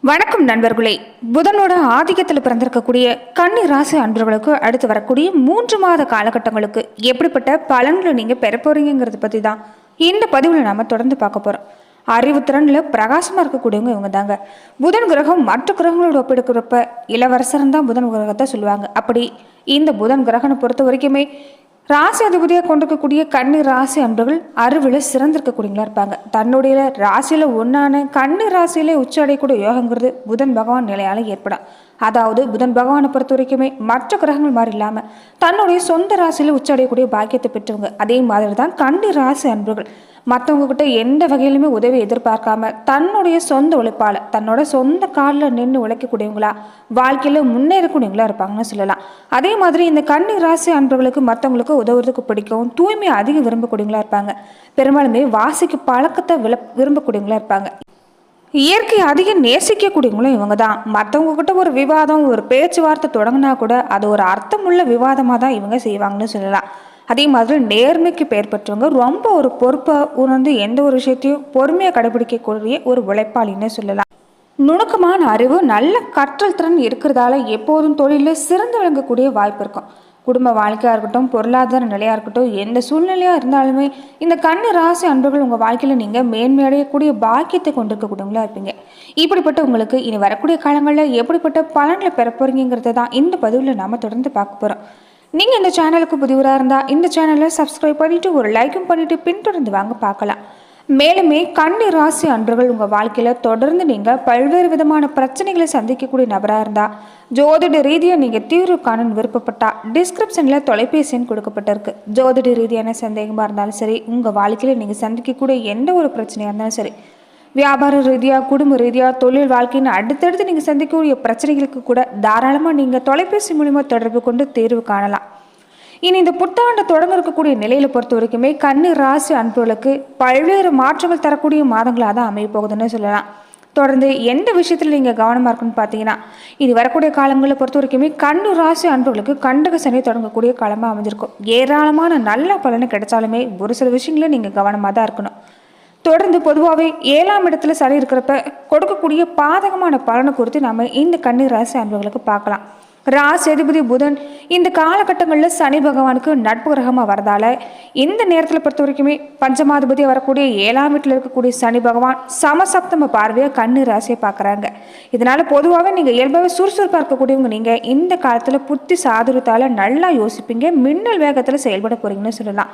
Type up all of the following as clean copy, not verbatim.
வணக்கம் நண்பர்களே. புதனோட ஆதிக்கத்தில் பிறந்திருக்கக்கூடிய கன்னி ராசி அன்பர்களுக்கு அடுத்து வரக்கூடிய 3 மாத காலகட்டங்களுக்கு எப்படிப்பட்ட பலன்களை நீங்க பெற போறீங்கிறத பத்தி தான் இந்த பதிவில் நாம தொடர்ந்து பார்க்க போறோம். அறிவுத்திறன்ல பிரகாசமா இருக்கக்கூடியவங்க இவங்க தாங்க. புதன் கிரகம் மற்ற கிரகங்களோட ஒப்பிடுக்கிறப்ப இளவரசன் தான் புதன் கிரகத்தை சொல்லுவாங்க. அப்படி இந்த புதன் கிரகனை பொறுத்த வரைக்குமே ராசி அதிபதியாக கொண்டிருக்கக்கூடிய கன்னி ராசி அன்பர்கள் அறிவில் சிறந்திருக்கக்கூடியங்களா இருப்பாங்க. தன்னுடைய ராசியில ஒன்றான கன்னி ராசியிலே உச்ச அடையக்கூடிய யோகங்கிறது புதன் பகவான் நிலையால ஏற்படும். அதாவது புதன் பகவானை பொறுத்த வரைக்குமே மற்ற கிரகங்கள் மாதிரி இல்லாமல் தன்னுடைய சொந்த ராசியில உச்ச அடையக்கூடிய பாக்கியத்தை பெற்றவங்க. அதே மாதிரி தான் கன்னி ராசி அன்பர்கள் மற்றவங்க கிட்ட எந்த வகையிலுமே உதவி எதிர்பார்க்காம தன்னுடைய சொந்த உழைப்பால தன்னோட சொந்த காலில் நின்று உழைக்கக்கூடியவங்களா வாழ்க்கையில முன்னேறக்கூடியவங்களா இருப்பாங்கன்னு சொல்லலாம். அதே மாதிரி இந்த கன்னி ராசி அன்பர்களுக்கு மற்றவங்களுக்கு உதவுறதுக்கு பிடிக்கும், தூய்மை அதிகம் விரும்பக்கூடியவங்களா இருப்பாங்க. பெரும்பாலுமே வாசிக்கு பழக்கத்தை விரும்பக்கூடியவங்களா இருப்பாங்க. இயற்கை அதிகம் நேசிக்கக்கூடியவங்களும் இவங்க தான். மற்றவங்க கிட்ட ஒரு விவாதம் ஒரு பேச்சுவார்த்தை தொடங்கினா கூட அது ஒரு அர்த்தமுள்ள விவாதமாக தான் இவங்க செய்வாங்கன்னு சொல்லலாம். அதே மாதிரி நேர்மைக்கு பெயர் பெற்றவங்க ரொம்ப ஒரு பொறுப்பை உணர்ந்து எந்த ஒரு விஷயத்தையும் பொறுமையாக கடைபிடிக்கக்கூடிய ஒரு உழைப்பாளின்னு சொல்லலாம். நுணுக்கமான அறிவு நல்ல கற்றல் திறன் இருக்கிறதால எப்போதும் தொழிலில் சிறந்து விளங்கக்கூடிய வாய்ப்பு இருக்கும். குடும்ப வாழ்க்கையாக இருக்கட்டும், பொருளாதார நிலையாக இருக்கட்டும், எந்த சூழ்நிலையாக இருந்தாலுமே இந்த கன்னி ராசி அன்பர்கள் உங்கள் வாழ்க்கையில் நீங்கள் மேன்மையடையக்கூடிய பாக்கியத்தை கொண்டிருக்கக்கூடியவங்களா இருப்பீங்க. இப்படிப்பட்ட உங்களுக்கு இனி வரக்கூடிய காலங்களில் எப்படிப்பட்ட பலன்களை பெற போறீங்கிறத தான் இந்த பதிவில் நாம் தொடர்ந்து பார்க்க போகிறோம். நீங்கள் இந்த சேனலுக்கு புதிவராக இருந்தால் இந்த சேனலை சப்ஸ்கிரைப் பண்ணிவிட்டு ஒரு லைக்கும் பண்ணிவிட்டு பின்தொடர்ந்து வாங்க பார்க்கலாம். மேலுமே கன்னி ராசி அன்பர்கள் உங்கள் வாழ்க்கையில் தொடர்ந்து நீங்கள் பல்வேறு விதமான பிரச்சனைகளை சந்திக்கக்கூடிய நபராக இருந்தால் ஜோதிட ரீதியாக நீங்கள் தீர்வு காண விருப்பப்பட்டால் டிஸ்கிரிப்ஷனில் தொலைபேசி எண் கொடுக்கப்பட்டிருக்கு. ஜோதிட ரீதியான சந்தேகமாக இருந்தாலும் சரி, உங்கள் வாழ்க்கையில் நீங்கள் சந்திக்கக்கூடிய எந்த ஒரு பிரச்சனையாக இருந்தாலும் சரி, வியாபார ரீதியாக குடும்ப ரீதியாக தொழில் வாழ்க்கைன்னு அடுத்தடுத்து நீங்கள் சந்திக்கக்கூடிய பிரச்சனைகளுக்கு கூட தாராளமாக நீங்கள் தொலைபேசி மூலிமா தொடர்பு கொண்டு தீர்வு காணலாம். இனி இந்த புத்தாண்டு தொடங்க இருக்கக்கூடிய நிலையில் பொறுத்த வரைக்குமே கன்னி ராசி அன்பர்களுக்கு பல்வேறு மாற்றங்கள் தரக்கூடிய மாதங்களாக தான் அமைய போகுதுன்னு சொல்லலாம். தொடர்ந்து எந்த விஷயத்தில் நீங்கள் கவனமாக இருக்குன்னு பார்த்தீங்கன்னா, இது வரக்கூடிய காலங்களில் பொறுத்த வரைக்குமே கன்னி ராசி அன்பர்களுக்கு கண்டக சனி தொடங்கக்கூடிய காலமாக அமைஞ்சிருக்கும். ஏராளமான நல்ல பலனை கிடைச்சாலுமே ஒரு சில விஷயங்கள நீங்கள் கவனமாக தான் இருக்கணும். தொடர்ந்து பொதுவாகவே 7ஆம் இடத்துல சரி இருக்கிறப்ப கொடுக்கக்கூடிய பாதகமான பலனை குறித்து நம்ம இந்த கன்னி ராசி அன்பர்களுக்கு பார்க்கலாம். ராசி அதிபதி புதன் இந்த காலகட்டங்களில் சனி பகவானுக்கு நட்பு கிரகமாக வரதால இந்த நேரத்தில் பொறுத்த வரைக்குமே பஞ்சமாதிபதியாக வரக்கூடிய 7ஆம் வீட்டில் இருக்கக்கூடிய சனி பகவான் சமசப்தம பார்வையாக கன்னி ராசியை பார்க்குறாங்க. இதனால பொதுவாகவே நீங்கள் இயல்பாகவே சுறுசுறுப்பாக இருக்கக்கூடியவங்க நீங்கள் இந்த காலத்தில் புத்தி சாதுரியத்தால் நல்லா யோசிப்பீங்க, மின்னல் வேகத்தில் செயல்பட போறீங்கன்னு சொல்லலாம்.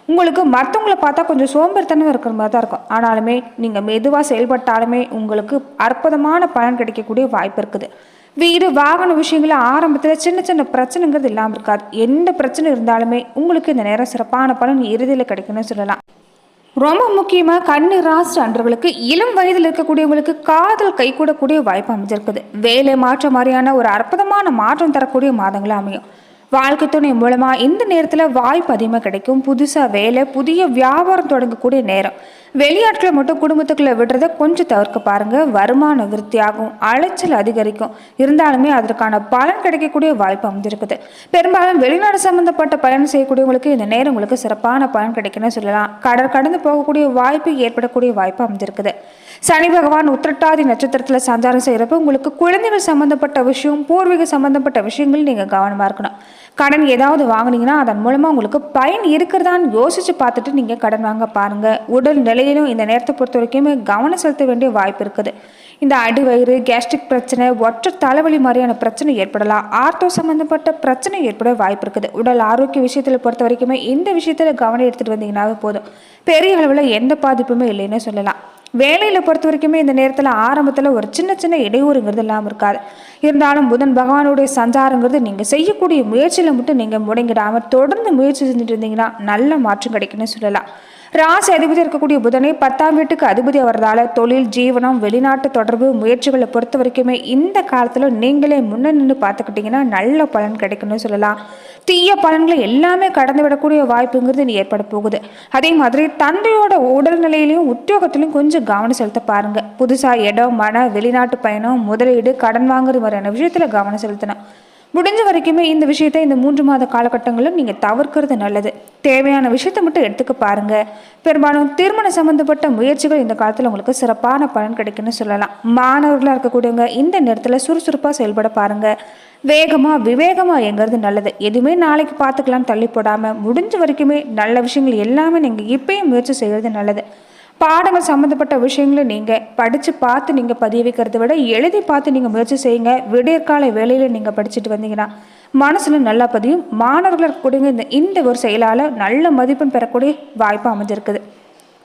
உங்களுக்கு மற்றவங்களை பார்த்தா கொஞ்சம் சோம்பேறித்தனம் இருக்கிற மாதிரி தான் இருக்கும். ஆனாலுமே நீங்கள் மெதுவாக செயல்பட்டாலுமே உங்களுக்கு அற்புதமான பலன் கிடைக்கக்கூடிய வாய்ப்பு இருக்குது. வீடு வாகன விஷயங்கள ஆரம்பத்தில் சின்ன சின்ன பிரச்சனைங்கிறது இல்லாமல் இருக்காது. எந்த பிரச்சனை இருந்தாலுமே உங்களுக்கு இந்த நேரம் சிறப்பான பலன் இறுதியில் கிடைக்குன்னு சொல்லலாம். ரொம்ப முக்கியமாக கன்னி ராசி அன்பர்களுக்கு இளம் வயதில் இருக்கக்கூடியவங்களுக்கு காதல் கைகூடக்கூடிய வாய்ப்பு அமைஞ்சிருக்குது. வேலை மாற்றம் மாதிரியான ஒரு அற்புதமான மாற்றம் தரக்கூடிய மாதங்களாக அமையும். வாழ்க்கை துணை மூலமாக இந்த நேரத்தில் வாய்ப்பு அதிகமாக கிடைக்கும். புதுசாக வேலை, புதிய வியாபாரம் தொடங்கக்கூடிய நேரம். வெளியாட்களை மட்டும் குடும்பத்துக்குள்ளே விடுறதை கொஞ்சம் தவிர்க்க பாருங்கள். வருமான விருத்தியாகும், அலைச்சல் அதிகரிக்கும். இருந்தாலுமே அதற்கான பலன் கிடைக்கக்கூடிய வாய்ப்பு அமைஞ்சிருக்குது. பெரும்பாலும் வெளிநாடு சம்மந்தப்பட்ட பயணம் செய்யக்கூடியவங்களுக்கு இந்த நேரம் உங்களுக்கு சிறப்பான பலன் கிடைக்குன்னு சொல்லலாம். கடந்து போகக்கூடிய வாய்ப்பு ஏற்படக்கூடிய வாய்ப்பு அமைஞ்சிருக்குது. சனி பகவான் உத்திரட்டாதி நட்சத்திரத்தில் சஞ்சாரம் செய்கிறப்ப உங்களுக்கு குழந்தைகள் சம்மந்தப்பட்ட விஷயம், பூர்வீக சம்மந்தப்பட்ட விஷயங்கள் நீங்கள் கவனமாக இருக்கணும். கடன் ஏதாவது வாங்கினீங்கன்னா அதன் மூலமாக உங்களுக்கு பயன் இருக்கிறதான்னு யோசித்து பார்த்துட்டு நீங்கள் கடன் வாங்க பாருங்கள். உடல் நிலையிலும் இந்த நேரத்தை பொறுத்த வரைக்குமே கவனம் செலுத்த வேண்டிய வாய்ப்பு இருக்குது. இந்த அடிவயிறு, கேஸ்ட்ரிக் பிரச்சனை, ஒற்றை தலைவலி மாதிரியான பிரச்சனை ஏற்படலாம். ஆர்த்தோ சம்மந்தப்பட்ட பிரச்சனை ஏற்பட வாய்ப்பு இருக்குது. உடல் ஆரோக்கிய விஷயத்தில் பொறுத்த வரைக்குமே இந்த விஷயத்தில் கவனம் எடுத்துகிட்டு வந்தீங்கன்னாவே போதும். பெரிய அளவில் எந்த பாதிப்புமே இல்லைன்னு சொல்லலாம். வேலையில் பொறுத்த வரைக்குமே இந்த நேரத்தில் ஆரம்பத்தில் ஒரு சின்ன சின்ன இடையூறுங்கிறது இல்லாமல் இருக்காது. இருந்தாலும் புதன் பகவானுடைய சஞ்சாரங்கிறது நீங்கள் செய்யக்கூடிய முயற்சியில் மட்டும் நீங்கள் முடங்கிடாமல் தொடர்ந்து முயற்சி செஞ்சுட்டு இருந்தீங்கன்னா நல்ல மாற்றம் கிடைக்குன்னு சொல்லலாம். ராசி அதிபதி இருக்கக்கூடிய புதனை 10ஆம் வீட்டுக்கு அதிபதி அவர்தால தொழில், ஜீவனம், வெளிநாட்டு தொடர்பு முயற்சிகளை பொறுத்த வரைக்குமே இந்த காலத்தில் நீங்களே முன்ன நின்று பார்த்துக்கிட்டிங்கன்னா நல்ல பலன் கிடைக்குன்னு சொல்லலாம். தீய பலன்களை எல்லாமே கடந்து விடக்கூடிய வாய்ப்புங்கிறது ஏற்பட போகுது. அதே மாதிரி தந்தையோட உடல்நிலையிலையும் உத்தியோகத்திலையும் கொஞ்சம் கவனம் செலுத்த பாருங்க. புதுசாக இடம், மன, வெளிநாட்டு பயணம், முதலீடு, கடன் வாங்குறது மாதிரியான விஷயத்தில் கவனம் செலுத்தணும். முடிஞ்ச வரைக்குமே இந்த விஷயத்தை இந்த 3 மாத காலகட்டங்களில் நீங்கள் தவிர்க்கிறது நல்லது. தேவையான விஷயத்தை மட்டும் எடுத்துக்க பாருங்க. பெரும்பாலும் திருமணம் சம்பந்தப்பட்ட முயற்சிகள் இந்த காலத்தில் உங்களுக்கு சிறப்பான பலன் கிடைக்குன்னு சொல்லலாம். மாணவர்களாக இருக்கக்கூடியவங்க இந்த நேரத்தில் சுறுசுறுப்பாக செயல்பட பாருங்க. வேகமாக விவேகமாக இயங்கிறது நல்லது. எதுவுமே நாளைக்கு பார்த்துக்கலாம் தள்ளி போடாமல் முடிஞ்ச வரைக்குமே நல்ல விஷயங்கள் எல்லாமே நீங்கள் இப்பயும் முயற்சி செய்கிறது நல்லது. பாடங்கள் சம்மந்தப்பட்ட விஷயங்களை நீங்கள் படித்து பார்த்து நீங்கள் பதிய வைக்கிறத விட எழுதி பார்த்து நீங்கள் முயற்சி செய்யுங்க. விடியற்கால வேலையில் நீங்கள் படிச்சுட்டு வந்தீங்கன்னா மனசில் நல்லா பதியும். மாணவர்கள் இருக்கக்கூடிய இந்த ஒரு செயலால் நல்ல மதிப்பெண் பெறக்கூடிய வாய்ப்பு அமைஞ்சிருக்குது.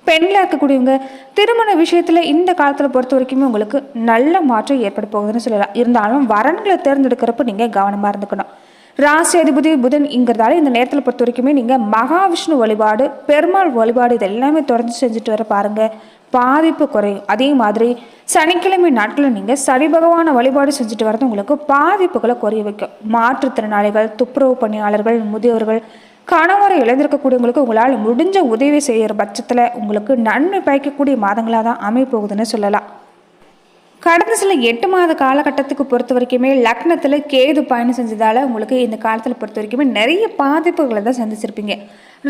பெண்களாக இருக்கக்கூடியவங்க திருமண விஷயத்தில் இந்த காலத்தில் பொறுத்த வரைக்குமே உங்களுக்கு நல்ல மாற்றம் ஏற்பட போகுதுன்னு சொல்லலாம். இருந்தாலும் வரன்களை தேர்ந்தெடுக்கிறப்ப நீங்கள் கவனமாக இருந்துக்கணும். ராசி அதிபதி புதன்ங்கிறதால இந்த நேரத்தில் பொறுத்த வரைக்குமே நீங்கள் மகாவிஷ்ணு வழிபாடு, பெருமாள் வழிபாடு இது எல்லாமே தொடர்ந்து செஞ்சுட்டு வர பாருங்க, பாதிப்பு குறையும். அதே மாதிரி சனிக்கிழமை நாட்களில் நீங்கள் சனி பகவான வழிபாடு செஞ்சுட்டு வரது உங்களுக்கு பாதிப்புகளை குறைய வைக்கும். மாற்றுத்திறனாளிகள், துப்புரவு பணியாளர்கள், முதியவர்கள், கணவரை இழந்திருக்கக்கூடியவங்களுக்கு உங்களால் முடிஞ்ச உதவி செய்கிற பட்சத்தில் உங்களுக்கு நன்மை பயக்கக்கூடிய மாதங்களாக தான் அமைப்போகுதுன்னு சொல்லலாம். கடந்த சில 8 மாத காலகட்டத்துக்கு பொறுத்த வரைக்குமே லக்னத்தில் கேது பயணம் செஞ்சதால் உங்களுக்கு இந்த காலத்தில் பொறுத்த வரைக்குமே நிறைய பாதிப்புகளை தான் சந்திச்சிருப்பீங்க.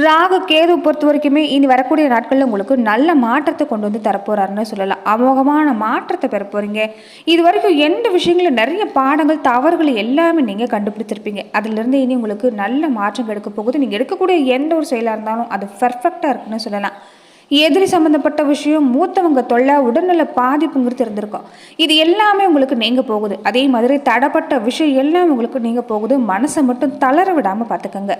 ராகு கேது பொறுத்த வரைக்குமே இனி வரக்கூடிய நாட்களில் உங்களுக்கு நல்ல மாற்றத்தை கொண்டு வந்து தரப்போறாருன்னு சொல்லலாம். அமோகமான மாற்றத்தை பெற போகிறீங்க. இது வரைக்கும் எந்த விஷயங்களும் நிறைய பாடங்கள் தவறுகள் எல்லாமே நீங்கள் கண்டுபிடிச்சிருப்பீங்க. அதிலிருந்து இனி உங்களுக்கு நல்ல மாற்றம் எடுக்க போகுது. நீங்கள் எடுக்கக்கூடிய எந்த ஒரு செயலாக இருந்தாலும் அது பர்ஃபெக்டாக இருக்குன்னு சொல்லலாம். எதிரி சம்மந்தப்பட்ட விஷயம், மூத்தவங்க தொல்லை, உடல்நல பாதிப்புங்கிறது இருந்திருக்கும். இது எல்லாமே உங்களுக்கு நீங்க போகுது. அதே மாதிரி தடப்பட்ட விஷயம் எல்லாம் உங்களுக்கு நீங்க போகுது. மனசை மட்டும் தளர விடாமல் பார்த்துக்கோங்க.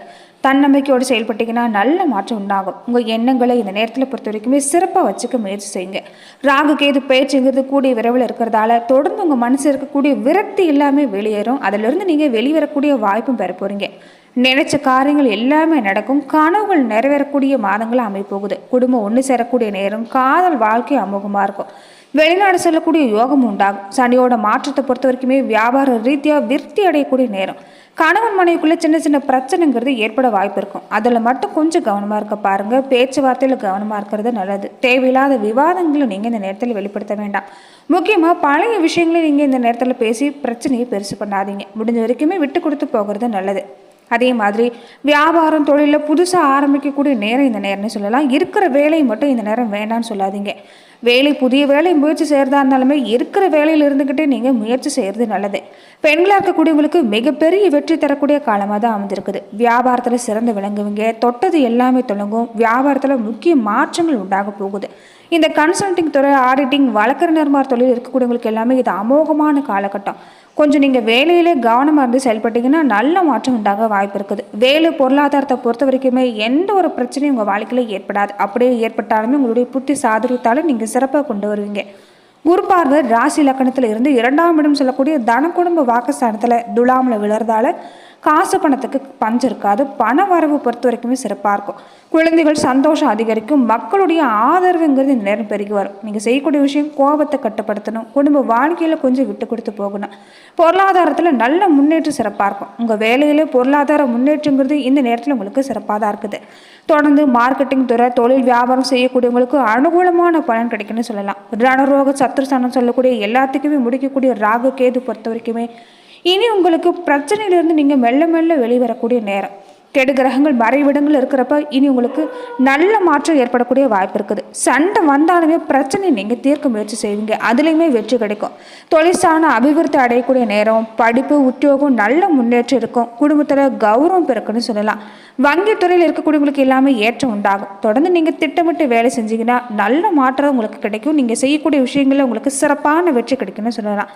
தன்னம்பிக்கையோடு செயல்பட்டீங்கன்னா நல்ல மாற்றம் உண்டாகும். உங்கள் எண்ணங்களை இந்த நேரத்தில் பொறுத்த வரைக்குமே சிறப்பாக வச்சுக்க முயற்சி செய்யுங்க. ராகு கேது பேச்சுங்கிறது கூடிய விரைவில் இருக்கிறதால தொடர்ந்து உங்கள் மனசு இருக்கக்கூடிய விரக்தி எல்லாமே வெளியேறும். அதிலிருந்து நீங்கள் வெளிவரக்கூடிய வாய்ப்பும் பெற போகிறீங்க. நினைச்ச காரியங்கள் எல்லாமே நடக்கும். கனவுகள் நிறைவேறக்கூடிய மாதங்களாக அமைப்போகுது. குடும்பம் ஒன்று சேரக்கூடிய நேரம், காதல் வாழ்க்கை அமோகமாக இருக்கும். வெளிநாடு செல்லக்கூடிய யோகம் உண்டாகும். சனியோட மாற்றத்தை பொறுத்த வரைக்குமே வியாபார ரீதியாக விருத்தி அடையக்கூடிய நேரம். கணவன் மனைவிக்குள்ளே சின்ன சின்ன பிரச்சனைங்கிறது ஏற்பட வாய்ப்பு இருக்கும். அதில் மட்டும் கொஞ்சம் கவனமாக இருக்க பாருங்கள். பேச்சுவார்த்தையில் கவனமாக இருக்கிறது நல்லது. தேவையில்லாத விவாதங்களை நீங்கள் இந்த நேரத்தில் வெளிப்படுத்த வேண்டாம். முக்கியமாக பழைய விஷயங்களை நீங்கள் இந்த நேரத்தில் பேசி பிரச்சனையை பெருசு பண்ணாதீங்க. முடிஞ்ச வரைக்குமே விட்டு கொடுத்து போகிறது நல்லது. அதே மாதிரி வியாபாரம் தொழிலில் புதுசாக ஆரம்பிக்கக்கூடிய நேரம் இந்த நேரம்னு சொல்லலாம். இருக்கிற வேலையை மட்டும் இந்த நேரம் வேண்டான்னு சொல்லாதீங்க. புதிய வேலை முயற்சி செய்கிறதா இருந்தாலுமே இருக்கிற வேலையில் இருந்துக்கிட்டே நீங்கள் முயற்சி செய்கிறது நல்லது. பெண்களாக இருக்கக்கூடியவங்களுக்கு மிகப்பெரிய வெற்றி தரக்கூடிய காலமாக தான் அமைஞ்சிருக்குது. வியாபாரத்தில் சிறந்து விளங்குவீங்க. தொட்டது எல்லாமே தொடங்கும். வியாபாரத்தில் முக்கிய மாற்றங்கள் உண்டாக போகுது. இந்த கன்சல்டிங் துறை, ஆடிட்டிங், வழக்கறிஞர்மார் தொழில் இருக்கக்கூடியவங்களுக்கு எல்லாமே இது அமோகமான காலகட்டம். கொஞ்சம் நீங்கள் வேலையிலே கவனமாக இருந்து செயல்பட்டீங்கன்னா நல்ல மாற்றம் உண்டாக வாய்ப்பு இருக்குது. வேலை பொருளாதாரத்தை பொறுத்த வரைக்குமே எந்த ஒரு பிரச்சனையும் உங்கள் வாழ்க்கையில் ஏற்படாது. அப்படியே ஏற்பட்டாலுமே உங்களுடைய புத்தி சாதுரியத்தால் நீங்கள் சிறப்பாக கொண்டு வருவீங்க. குரு பார்வை ராசி லக்கணத்தில் இருந்து 2ஆம் இடம் சொல்லக்கூடிய தன குடும்ப வாக்குஸ்தானத்தில் துலாமில் விழுறதால காசு பணத்துக்கு பஞ்சம் இருக்காது. பண வரவு பொறுத்த வரைக்குமே சிறப்பாக இருக்கும். குழந்தைகள் சந்தோஷம் அதிகரிக்கும். மக்களுடைய ஆதரவுங்கிறது இந்த நேரம் பெருகி வரும். நீங்கள் செய்யக்கூடிய விஷயம் கோபத்தை கட்டுப்படுத்தணும். குடும்ப வாழ்க்கையில் கொஞ்சம் விட்டு கொடுத்து போகணும். பொருளாதாரத்தில் நல்ல முன்னேற்றம் சிறப்பாக இருக்கும். உங்கள் வேலையிலே பொருளாதார முன்னேற்றங்கிறது இந்த நேரத்தில் உங்களுக்கு சிறப்பாக தான் இருக்குது. தொடர்ந்து மார்க்கெட்டிங் துறை, தொழில் வியாபாரம் செய்யக்கூடியவங்களுக்கு அனுகூலமான பலன் கிடைக்குன்னு சொல்லலாம். ரணரோக சத்துருஸ்தானம் சொல்லக்கூடிய எல்லாத்துக்குமே முடிக்கக்கூடிய ராகு கேது பொறுத்த வரைக்குமே இனி உங்களுக்கு பிரச்சனையிலிருந்து நீங்கள் மெல்ல மெல்ல வெளிவரக்கூடிய நேரம். கெடு கிரகங்கள் மறைவிடங்கள் இருக்கிறப்ப இனி உங்களுக்கு நல்ல மாற்றம் ஏற்படக்கூடிய வாய்ப்பு இருக்குது. சண்டை வந்தாலுமே பிரச்சனையை நீங்கள் தீர்க்க முயற்சி செய்வீங்க. அதுலேயுமே வெற்றி கிடைக்கும். தொழிற்சான அபிவிருத்தி அடையக்கூடிய நேரம். படிப்பு, உத்தியோகம் நல்ல முன்னேற்றம் இருக்கும். குடும்பத்தில் கௌரவம் பிறக்குன்னு சொல்லலாம். வங்கி துறையில் இருக்கக்கூடியவங்களுக்கு எல்லாமே ஏற்றம் உண்டாகும். தொடர்ந்து நீங்கள் திட்டமிட்டு வேலை செஞ்சீங்கன்னா நல்ல மாற்றம் உங்களுக்கு கிடைக்கும். நீங்கள் செய்யக்கூடிய விஷயங்களில் உங்களுக்கு சிறப்பான வெற்றி கிடைக்குன்னு சொல்லலாம்.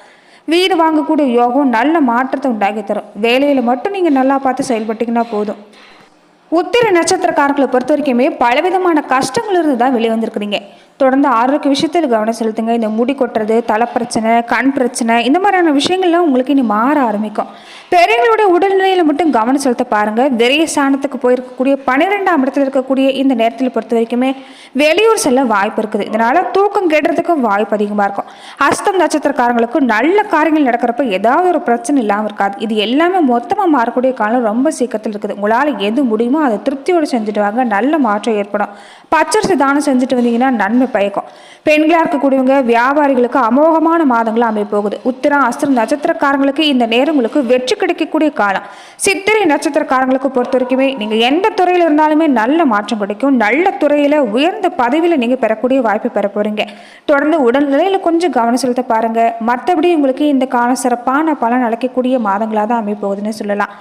வீடு வாங்கக்கூடிய யோகம் நல்ல மாற்றத்தை உண்டாக்கி தரும். வேலையில் மட்டும் நீங்கள் நல்லா பார்த்து செயல்பட்டீங்கன்னா போதும். உத்திர நட்சத்திரக்காரர்களை பொறுத்த வரைக்குமே பலவிதமான கஷ்டங்கள் இருந்து தான் வெளியே வந்திருக்கிறீங்க. தொடர்ந்து ஆரோக்கிய விஷயத்தில் கவனம் செலுத்துங்க. இந்த முடி கொட்டுறது, தலை பிரச்சனை, கண் பிரச்சனை, இந்த மாதிரியான விஷயங்கள்லாம் உங்களுக்கு இனி மாற ஆரம்பிக்கும். பெரியவங்களுடைய உடல்நிலையில் மட்டும் கவனம் செலுத்த பாருங்கள். விரைய ஸ்தானத்துக்கு போயிருக்கக்கூடிய 12ஆம் இடத்துல இருக்கக்கூடிய இந்த நேரத்தில் பொறுத்த வரைக்குமே வெளியூர் செல்ல வாய்ப்பு இருக்குது. இதனால் தூக்கம் கெடுறதுக்கும் வாய்ப்பு அதிகமாக இருக்கும். அஸ்தம் நட்சத்திரக்காரங்களுக்கு நல்ல காரியங்கள் நடக்கிறப்ப ஏதாவது ஒரு பிரச்சனை இல்லாமல் இருக்காது. இது எல்லாமே மொத்தமாக மாறக்கூடிய காலம் ரொம்ப சீக்கிரத்தில் இருக்குது. உங்களால் எது முடியுமோ அதை திருப்தியோடு செஞ்சுட்டு வாங்க. நல்ல மாற்றம் ஏற்படும். பச்சரிசி தானம் செஞ்சுட்டு வந்தீங்கன்னா நன்மை நன்மை பயக்கும். பெண்களாக இருக்கக்கூடியவங்க வியாபாரிகளுக்கு அமோகமான மாதங்களாக அமைய போகுது. உத்திரம் அஸ்திரம் நட்சத்திரக்காரங்களுக்கு இந்த நேரம் உங்களுக்கு வெற்றி கிடைக்கக்கூடிய காலம். சித்திரை நட்சத்திரக்காரங்களுக்கு பொறுத்த வரைக்குமே நீங்கள் எந்த துறையில் இருந்தாலுமே நல்ல மாற்றம் கிடைக்கும். நல்ல துறையில் உயர்ந்த பதவியில் நீங்கள் பெறக்கூடிய வாய்ப்பு பெற போகிறீங்க. தொடர்ந்து உடல்நிலையில் கொஞ்சம் கவனம் செலுத்த பாருங்கள். மற்றபடி உங்களுக்கு இந்த காலம் சிறப்பான பலன் அளிக்கக்கூடிய மாதங்களாக தான் அமைய போகுதுன்னு சொல்லலாம்.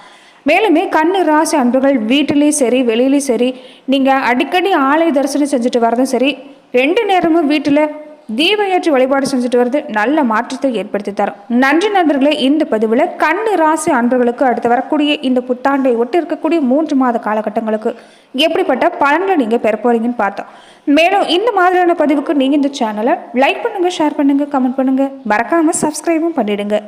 மேலுமே கன்னி ராசி அன்பர்கள் வீட்டிலையும் சரி வெளியிலையும் சரி நீங்கள் அடிக்கடி ஆலய தரிசனம் செஞ்சுட்டு வரதும் சரி, 2 நேரமும் வீட்டில் தீபம் ஏற்றி வழிபாடு செஞ்சுட்டு வருது நல்ல மாற்றத்தை ஏற்படுத்தி தரும். நன்றி நண்பர்களே. இந்த பதிவில் கன்னி ராசி அன்பர்களுக்கு அடுத்து வரக்கூடிய இந்த புத்தாண்டை ஒட்டி இருக்கக்கூடிய 3 மாத காலகட்டங்களுக்கு எப்படிப்பட்ட பலன்களை நீங்கள் பெற போறீங்கன்னு பார்த்தோம். மேலும் இந்த மாதிரியான பதிவுக்கு நீங்கள் இந்த சேனலை லைக் பண்ணுங்கள், ஷேர் பண்ணுங்கள், கமெண்ட் பண்ணுங்கள், மறக்காமல் சப்ஸ்கிரைபும் பண்ணிடுங்க.